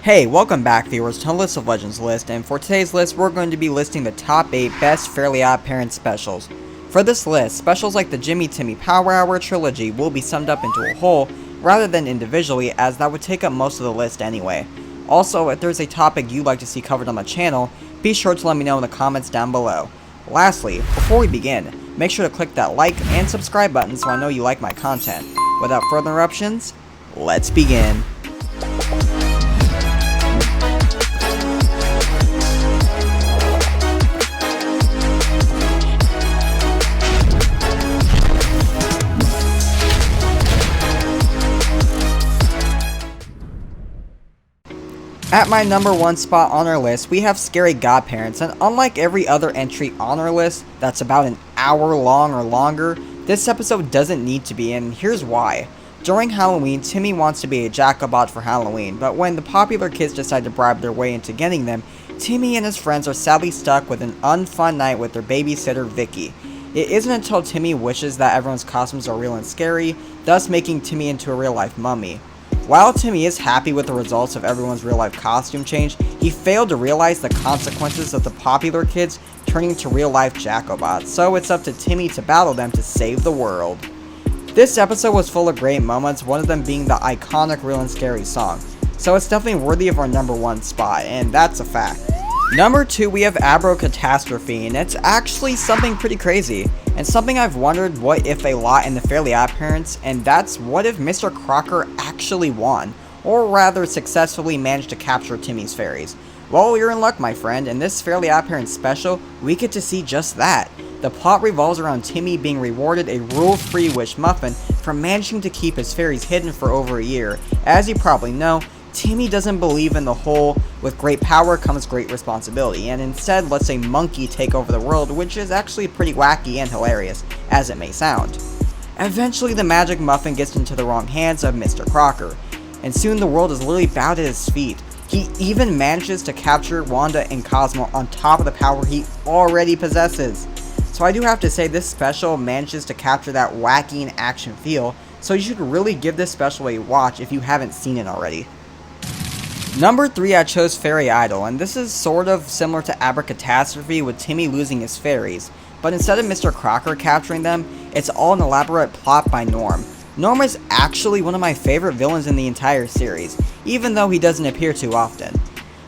Hey, welcome back viewers to the List of Legends list, and for today's list we're going to be listing the top 8 best Fairly OddParents specials. For this list, specials like the Timmy Power Hour trilogy will be summed up into a whole, rather than individually, as that would take up most of the list anyway. Also, if there's a topic you'd like to see covered on the channel, be sure to let me know in the comments down below. Lastly, before we begin, make sure to click that like and subscribe button so I know you like my content. Without further interruptions, let's begin. At my number 1 spot on our list, we have Scary Godparents, and unlike every other entry on our list that's about an hour long or longer, this episode doesn't need to be, and here's why. During Halloween, Timmy wants to be a Jacobot for Halloween, but when the popular kids decide to bribe their way into getting them, Timmy and his friends are sadly stuck with an unfun night with their babysitter Vicky. It isn't until Timmy wishes that everyone's costumes are real and scary, thus making Timmy into a real-life mummy. While Timmy is happy with the results of everyone's real-life costume change, he failed to realize the consequences of the popular kids turning to real-life Jacobots, so it's up to Timmy to battle them to save the world. This episode was full of great moments, one of them being the iconic Real and Scary song, so it's definitely worthy of our number 1 spot, and that's a fact. Number 2, we have Abra Catastrophe, and it's actually something pretty crazy, and something I've wondered what if a lot in the Fairly OddParents, and that's what if Mr. Crocker actually won, or rather successfully managed to capture Timmy's fairies. Well, you're in luck, my friend. In this Fairly OddParents special, we get to see just that. The plot revolves around Timmy being rewarded a rule-free wish muffin for managing to keep his fairies hidden for over a year. As you probably know, Timmy doesn't believe in the whole with great power comes great responsibility, and instead lets a monkey take over the world, which is actually pretty wacky and hilarious, as it may sound. Eventually the magic muffin gets into the wrong hands of Mr. Crocker, and soon the world is literally bowed at his feet. He even manages to capture Wanda and Cosmo on top of the power he already possesses. So I do have to say this special manages to capture that wacky and action feel, so you should really give this special a watch if you haven't seen it already. Number 3, I chose Fairy Idol, and this is sort of similar to Abra Catastrophe with Timmy losing his fairies, but instead of Mr. Crocker capturing them, it's all an elaborate plot by Norm. Norm is actually one of my favorite villains in the entire series, even though he doesn't appear too often.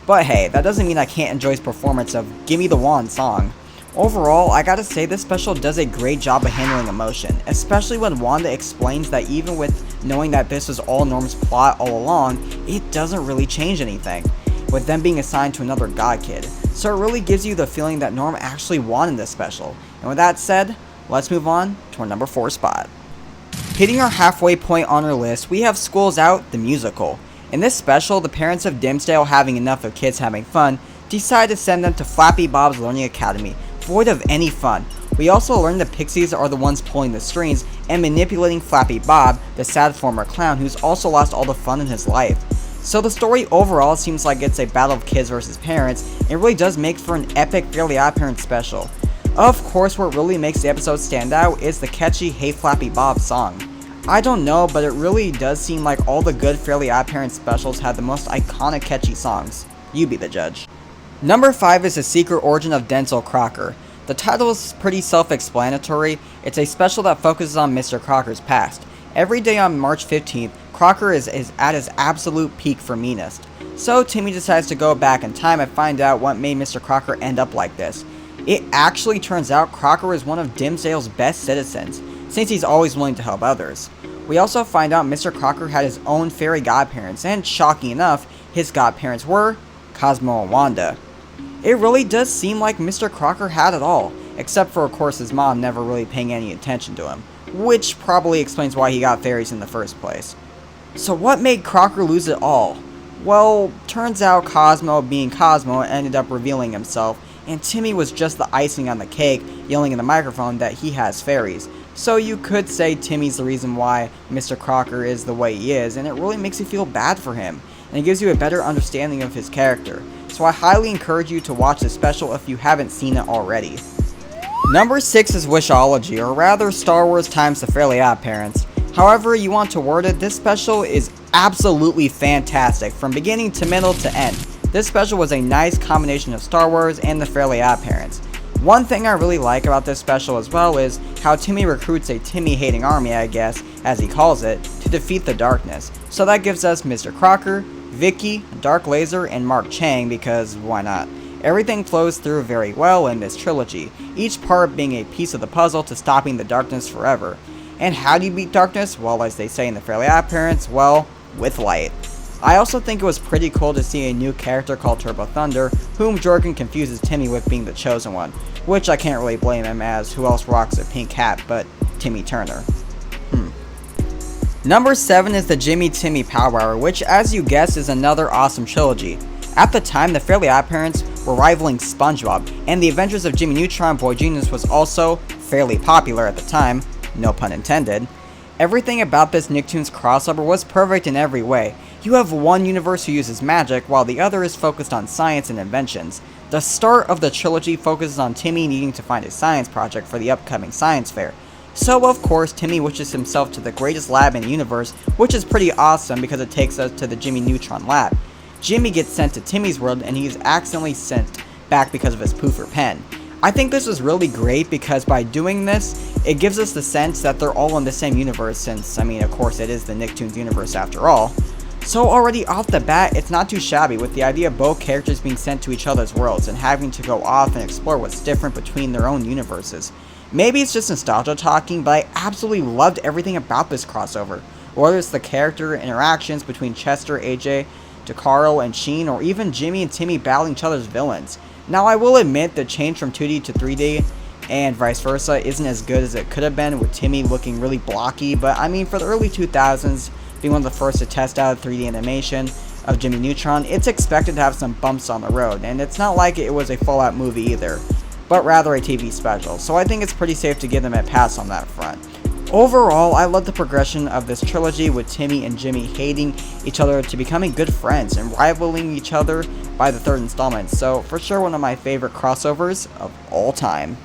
But hey, that doesn't mean I can't enjoy his performance of Gimme the Wand song. Overall, I gotta say this special does a great job of handling emotion, especially when Wanda explains that even with knowing that this was all Norm's plot all along, it doesn't really change anything, with them being assigned to another god kid. So it really gives you the feeling that Norm actually won in this special. And with that said, let's move on to our number 4 spot. Hitting our halfway point on our list, we have School's Out, the musical. In this special, the parents of Dimsdale, having enough of kids having fun, decide to send them to Flappy Bob's Learning Academy, void of any fun. We also learn the Pixies are the ones pulling the strings and manipulating Flappy Bob, the sad former clown who's also lost all the fun in his life. So the story overall seems like it's a battle of kids versus parents, and it really does make for an epic Fairly OddParents special. Of course, what really makes the episode stand out is the catchy Hey Flappy Bob song. I don't know, but it really does seem like all the good Fairly OddParents specials have the most iconic catchy songs. You be the judge. Number 5 is The Secret Origin of Denzel Crocker. The title is pretty self-explanatory. It's a special that focuses on Mr. Crocker's past. Every day on March 15th, Crocker is at his absolute peak for meanest. So Timmy decides to go back in time and find out what made Mr. Crocker end up like this. It actually turns out Crocker is one of Dimsdale's best citizens, since he's always willing to help others. We also find out Mr. Crocker had his own fairy godparents, and shocking enough, his godparents were Cosmo and Wanda. It really does seem like Mr. Crocker had it all, except for of course his mom never really paying any attention to him, which probably explains why he got fairies in the first place. So what made Crocker lose it all? Well, turns out Cosmo being Cosmo ended up revealing himself, and Timmy was just the icing on the cake, yelling in the microphone that he has fairies. So you could say Timmy's the reason why Mr. Crocker is the way he is, and it really makes you feel bad for him, and it gives you a better understanding of his character. So I highly encourage you to watch this special if you haven't seen it already. Number 6 is Wishology, or rather Star Wars times the Fairly OddParents. However you want to word it, this special is absolutely fantastic from beginning to middle to end. This special was a nice combination of Star Wars and the Fairly OddParents. One thing I really like about this special as well is how Timmy recruits a Timmy-hating army, I guess, as he calls it, to defeat the darkness. So that gives us Mr. Crocker, Vicky, Dark Laser, and Mark Chang, because why not? Everything flows through very well in this trilogy, each part being a piece of the puzzle to stopping the darkness forever. And how do you beat darkness? Well, as they say in the Fairly OddParents, well, with light. I also think it was pretty cool to see a new character called Turbo Thunder, whom Jorgen confuses Timmy with being the chosen one, which I can't really blame him, as who else rocks a pink hat but Timmy Turner. Number 7 is the Timmy Power, which as you guessed is another awesome trilogy. At the time, the Fairly OddParents were rivaling SpongeBob, and the Adventures of Jimmy Neutron Boy Genius was also fairly popular at the time, no pun intended. Everything about this Nicktoons crossover was perfect in every way. You have one universe who uses magic, while the other is focused on science and inventions. The start of the trilogy focuses on Timmy needing to find a science project for the upcoming science fair. So of course, Timmy wishes himself to the greatest lab in the universe, which is pretty awesome because it takes us to the Jimmy Neutron lab. Jimmy gets sent to Timmy's world and he's accidentally sent back because of his poofer pen. I think this is really great because by doing this, it gives us the sense that they're all in the same universe since, I mean, of course it is the Nicktoons universe after all. So already off the bat, it's not too shabby with the idea of both characters being sent to each other's worlds and having to go off and explore what's different between their own universes. Maybe it's just nostalgia talking, but I absolutely loved everything about this crossover. Whether it's the character interactions between Chester, AJ, DeCaro, and Sheen, or even Jimmy and Timmy battling each other's villains. Now I will admit the change from 2D to 3D and vice versa isn't as good as it could have been with Timmy looking really blocky, but I mean for the early 2000s, being one of the first to test out 3D animation of Jimmy Neutron, it's expected to have some bumps on the road, and it's not like it was a Fallout movie either, but rather a TV special, so I think it's pretty safe to give them a pass on that front. Overall, I love the progression of this trilogy with Timmy and Jimmy hating each other to becoming good friends and rivaling each other by the third installment, so for sure one of my favorite crossovers of all time.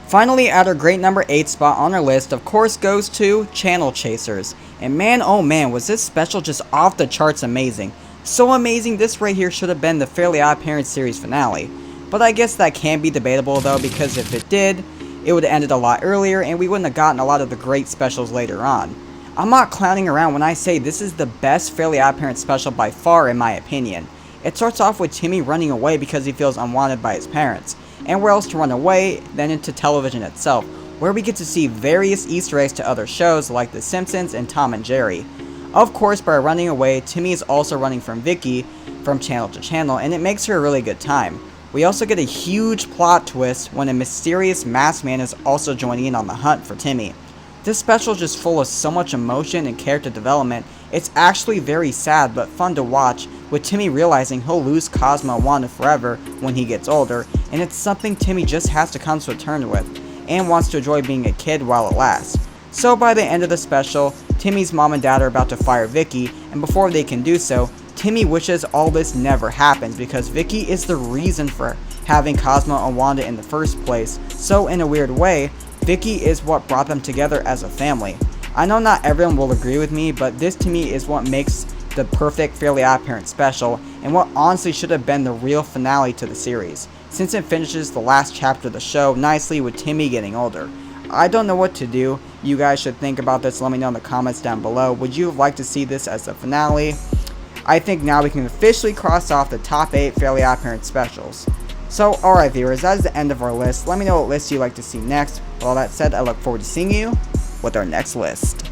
Finally, at our great number 8 spot on our list, of course, goes to Channel Chasers. And man, oh man, was this special just off the charts amazing. So amazing, this right here should have been the Fairly OddParents series finale. But I guess that can be debatable though, because if it did, it would have ended a lot earlier and we wouldn't have gotten a lot of the great specials later on. I'm not clowning around when I say this is the best Fairly OddParents special by far in my opinion. It starts off with Timmy running away because he feels unwanted by his parents. And where else to run away than into television itself, where we get to see various Easter eggs to other shows like The Simpsons and Tom and Jerry. Of course, by running away, Timmy is also running from Vicky from channel to channel, and it makes her a really good time. We also get a huge plot twist when a mysterious masked man is also joining in on the hunt for Timmy. This special is just full of so much emotion and character development. It's actually very sad but fun to watch, with Timmy realizing he'll lose Cosmo and Wanda forever when he gets older, and it's something Timmy just has to come to terms with, and wants to enjoy being a kid while it lasts. So by the end of the special, Timmy's mom and dad are about to fire Vicky, and before they can do so, Timmy wishes all this never happens because Vicky is the reason for having Cosmo and Wanda in the first place, so in a weird way, Vicky is what brought them together as a family. I know not everyone will agree with me, but this to me is what makes the perfect Fairly OddParents special, and what honestly should have been the real finale to the series, since it finishes the last chapter of the show nicely with Timmy getting older. I don't know what to do. You guys should think about this. Let me know in the comments down below. Would you like to see this as the finale? I think now we can officially cross off the top 8 Fairly OddParents specials. So, alright viewers, that is the end of our list. Let me know what list you'd like to see next. With all that said, I look forward to seeing you with our next list.